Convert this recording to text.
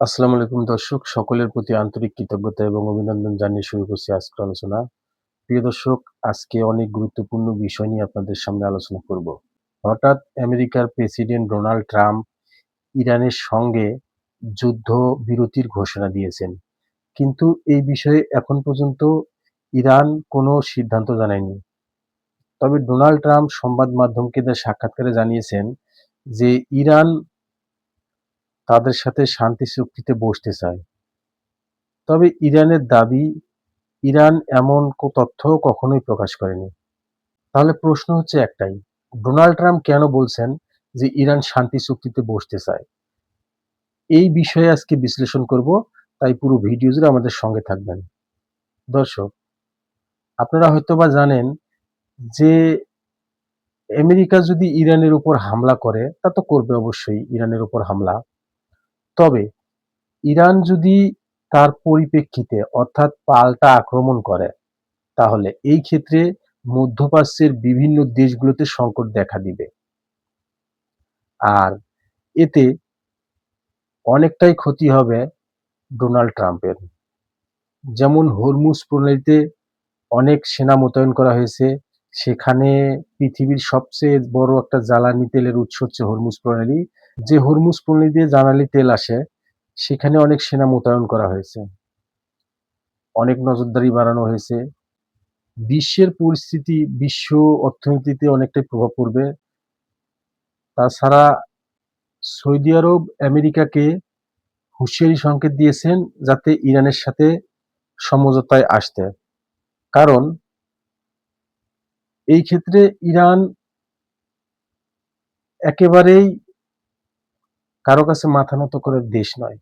আসসালামু আলাইকুম দর্শক, সকলের প্রতি আন্তরিক কৃতজ্ঞতা এবং অভিনন্দন জানিয়ে শুরু করছি আজকের আলোচনা। প্রিয় দর্শক, আজকে অনেক গুরুত্বপূর্ণ বিষয় নিয়ে আপনাদের সামনে আলোচনা করব। হঠাৎ আমেরিকার প্রেসিডেন্ট ডোনাল্ড ট্রাম্প ইরানের সঙ্গে যুদ্ধ বিরতির ঘোষণা দিয়েছেন। কিন্তু এই বিষয়ে এখন পর্যন্ত ইরান কোনো সিদ্ধান্ত জানায়নি। তবে ডোনাল্ড ট্রাম্প সংবাদ মাধ্যমকে দেওয়া সাক্ষাৎকারে জানিয়েছেন যে ইরান তাদের সাথে শান্তি চুক্তিতে বসতে চায়। তবে ইরানের দাবি, ইরান এমন তথ্য কখনোই প্রকাশ করেনি। তাহলে প্রশ্ন হচ্ছে একটাই, ডোনাল্ড ট্রাম্প কেন বলছেন যে ইরান শান্তি চুক্তিতে বসতে চায়? এই বিষয়ে আজকে বিশ্লেষণ করব, তাই পুরো ভিডিও জুড়ে আমাদের সঙ্গে থাকবেন। দর্শক, আপনারা হয়তোবা জানেন যে আমেরিকা যদি ইরানের উপর হামলা করে, তা তো করবে অবশ্যই ইরানের উপর হামলা। তবে ইরান যদি তার পরিপ্রেক্ষিতে অর্থাৎ পাল্টা আক্রমণ করে, তাহলে এই ক্ষেত্রে মধ্যপ্রাচ্যের বিভিন্ন দেশগুলোতে সংকট দেখা দিবে। আর এতে অনেকটাই ক্ষতি হবে ডোনাল্ড ট্রাম্পের। যেমন হরমুজ প্রণালীতে অনেক সেনা মোতায়েন করা হয়েছে। সেখানে পৃথিবীর সবচেয়ে বড় একটা জ্বালানি তেলের উৎস হচ্ছে হরমুজ প্রণালী। যে হরমুজ প্রণালী দিয়ে জ্বালানি তেল আসে, সেখানে অনেক সেনা মোতায়েন করা হয়েছে। অনেক নজরদারি বাড়ানো হয়েছে। বিশ্বের পরিস্থিতি, বিশ্ব অর্থনীতিতে অনেকটাই প্রভাব পড়বে। তাছাড়া সৌদি আরব আমেরিকাকে হুঁশিয়ারি সংকেত দিয়েছেন যাতে ইরানের সাথে সমঝোতায় আসতে। কারণ এই ক্ষেত্রে ইরান একেবারেই কারো কাছে মাথা নত করার দেশ নয়।